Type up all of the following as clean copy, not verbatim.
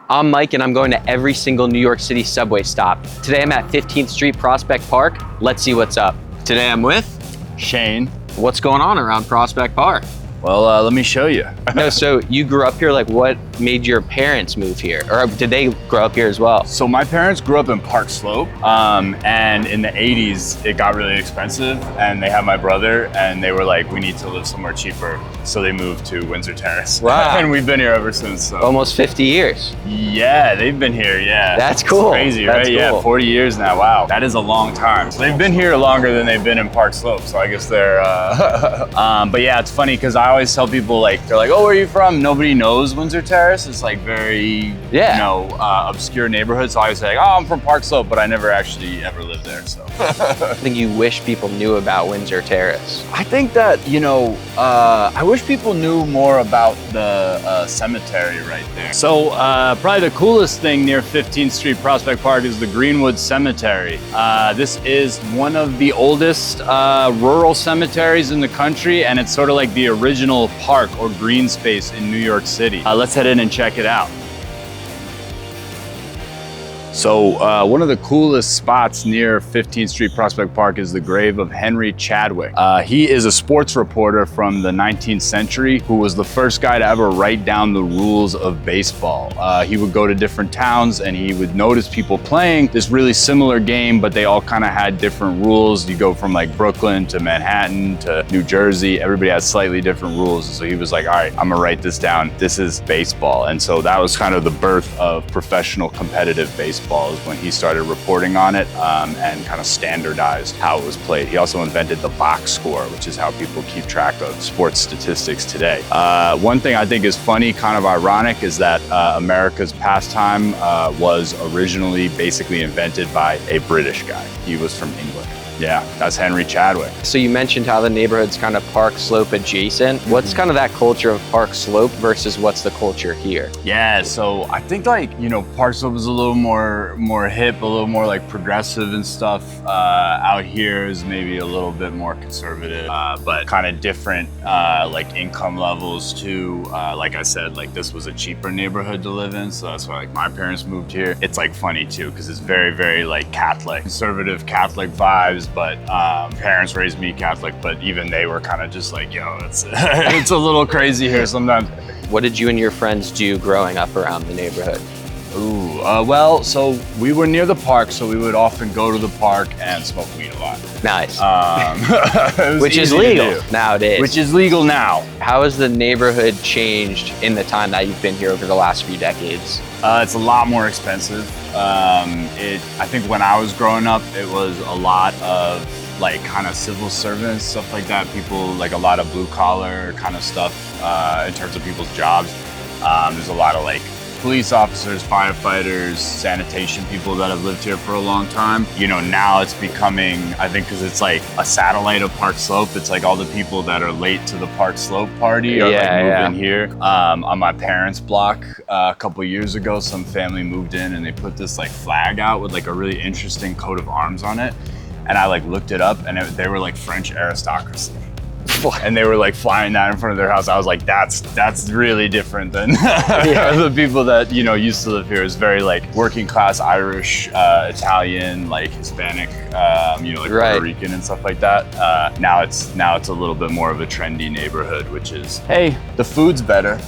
I'm Mike and I'm going to every single New York City subway stop. Today I'm at 15th Street Prospect Park. Let's see what's up. Today I'm with Shane. What's going on around Prospect Park? Well, let me show you. No, so you grew up here, like what made your parents move here? Or did they grow up here as well? So my parents grew up in Park Slope, and in the 80s, it got really expensive, and they had my brother, and they were like, we need to live somewhere cheaper. So they moved to Windsor Terrace. Wow. And we've been here ever since. So. Almost 50 years. Yeah, they've been here, yeah. That's cool. It's crazy, That's right? cool. Yeah, 40 years now, wow. That is a long time. So they've been here longer than they've been in Park Slope, so I guess they're, but yeah, it's funny, because I always tell people, like, they're like, oh, where are you from? Nobody knows Windsor Terrace. It's like very, obscure neighborhood. So I always say, like, oh, I'm from Park Slope, but I never actually ever lived there, so. I think you wish people knew about Windsor Terrace. I think that, I wish people knew more about the cemetery right there. So probably the coolest thing near 15th Street Prospect Park is the Greenwood Cemetery. This is one of the oldest rural cemeteries in the country, and it's sort of like the original park or green space in New York City. Let's head in and check it out. So one of the coolest spots near 15th Street Prospect Park is the grave of Henry Chadwick. He is a sports reporter from the 19th century who was the first guy to ever write down the rules of baseball. He would go to different towns and he would notice people playing this really similar game, but they all kind of had different rules. You go from like Brooklyn to Manhattan to New Jersey, everybody has slightly different rules. So he was like, all right, I'm gonna write this down. This is baseball. And so that was kind of the birth of professional competitive baseball. Is when he started reporting on it and kind of standardized how it was played. He also invented the box score, which is how people keep track of sports statistics today. One thing I think is funny, kind of ironic, is that America's pastime was originally basically invented by a British guy. He was from England. Yeah, that's Henry Chadwick. So you mentioned how the neighborhood's kind of Park Slope adjacent. What's kind of that culture of Park Slope versus what's the culture here? Yeah, so I think like, Park Slope is a little more hip, a little more like progressive and stuff. Out here is maybe a little bit more conservative, but kind of different like income levels too. Like I said, like this was a cheaper neighborhood to live in, so that's why like my parents moved here. It's like funny too, because it's very, very like Catholic, conservative Catholic vibes. But parents raised me Catholic, but even they were kind of just like, yo, it's a little crazy here sometimes. What did you and your friends do growing up around the neighborhood? Ooh, well, so we were near the park, so we would often go to the park and smoke weed a lot. Nice. Which is legal nowadays. Which is legal now. How has the neighborhood changed in the time that you've been here over the last few decades? It's a lot more expensive. I think when I was growing up, it was a lot of like kind of civil servants, stuff like that. People, like a lot of blue collar kind of stuff in terms of people's jobs. There's a lot of like police officers, firefighters, sanitation people that have lived here for a long time. Now it's becoming, I think because it's like a satellite of Park Slope, it's like all the people that are late to the Park Slope party are like moving here. On my parents' block a couple years ago, some family moved in and they put this like flag out with like a really interesting coat of arms on it. And I like looked it up and they were like French aristocracy. And they were like flying that in front of their house. I was like, that's really different than the people that used to live here. It's very like working class Irish, Italian, like Hispanic, like Puerto Rican and stuff like that. Now it's a little bit more of a trendy neighborhood, which is, hey, the food's better.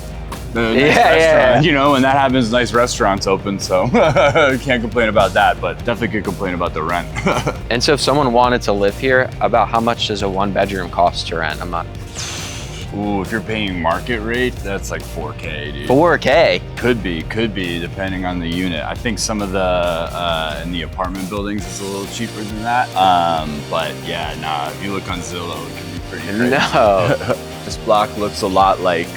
Nice restaurant, when that happens, nice restaurants open, so can't complain about that, but definitely could complain about the rent. And so if someone wanted to live here, about how much does a 1-bedroom cost to rent a month? Ooh, if you're paying market rate, that's like 4K, dude. 4K? Could be, depending on the unit. I think some of the, in the apartment buildings, it's a little cheaper than that. But yeah, nah, if you look on Zillow, it can be pretty crazy. No. This block looks a lot like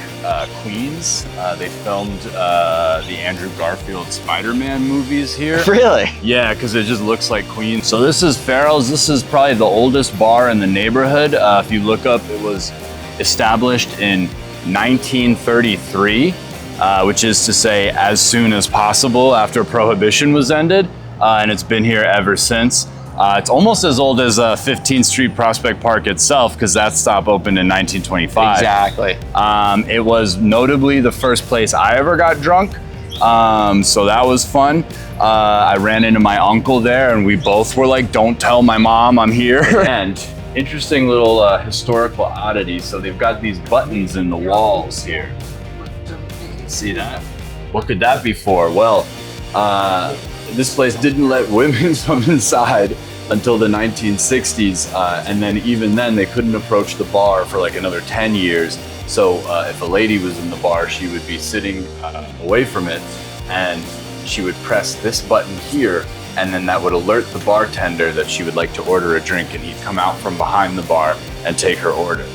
Queens. They filmed the Andrew Garfield Spiderman movies here. Really? Yeah, because it just looks like Queens. So this is Farrell's. This is probably the oldest bar in the neighborhood. If you look up, it was established in 1933, which is to say as soon as possible after Prohibition was ended, and it's been here ever since. It's almost as old as 15th Street Prospect Park itself, because that stop opened in 1925. Exactly. It was notably the first place I ever got drunk. So that was fun. I ran into my uncle there and we both were like, don't tell my mom I'm here. And interesting little historical oddity. So they've got these buttons in the walls here. See that? What could that be for? Well, this place didn't let women come inside until the 1960s. And then even then they couldn't approach the bar for like another 10 years. So if a lady was in the bar, she would be sitting away from it and she would press this button here, and then that would alert the bartender that she would like to order a drink, and he'd come out from behind the bar and take her order.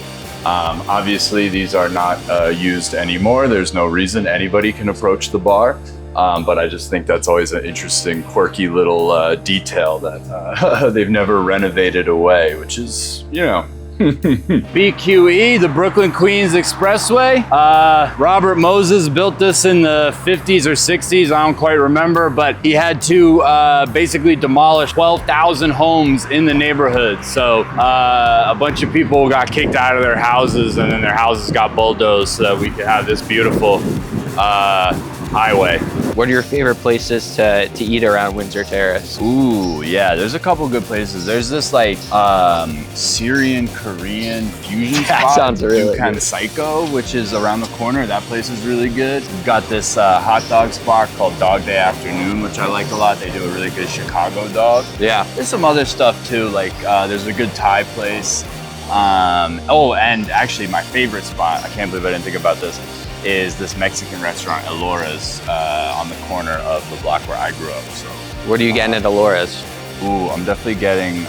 Obviously, these are not used anymore. There's no reason anybody can approach the bar, but I just think that's always an interesting, quirky little detail that they've never renovated away, which is, you know, BQE, the Brooklyn Queens Expressway. Robert Moses built this in the 50s or 60s, I don't quite remember, but he had to basically demolish 12,000 homes in the neighborhood. So a bunch of people got kicked out of their houses, and then their houses got bulldozed so that we could have this beautiful highway. What are your favorite places to eat around Windsor Terrace? Ooh, yeah, there's a couple good places. There's this like Syrian Korean fusion spot. That sounds really good. Psycho, which is around the corner. That place is really good. We've got this hot dog spot called Dog Day Afternoon, which I like a lot. They do a really good Chicago dog. Yeah. There's some other stuff too, like there's a good Thai place. Oh, and actually my favorite spot, I can't believe I didn't think about this, is this Mexican restaurant, Elora's, on the corner of the block where I grew up. So, what are you getting at Elora's? Ooh, I'm definitely getting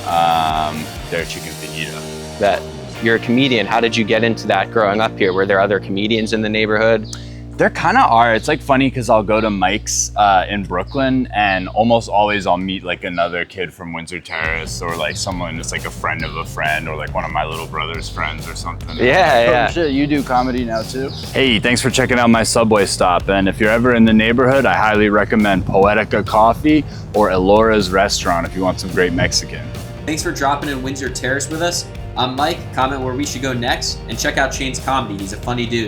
their chicken fajita. That you're a comedian. How did you get into that growing up here? Were there other comedians in the neighborhood? There kind of are. It's like funny because I'll go to Mike's in Brooklyn, and almost always I'll meet like another kid from Windsor Terrace, or like someone that's like a friend of a friend, or like one of my little brother's friends or something. Yeah. Oh shit, you do comedy now too? Hey, thanks for checking out my Subway stop. And if you're ever in the neighborhood, I highly recommend Poetica Coffee or Elora's Restaurant if you want some great Mexican. Thanks for dropping in Windsor Terrace with us. I'm Mike. Comment where we should go next, and check out Shane's comedy. He's a funny dude.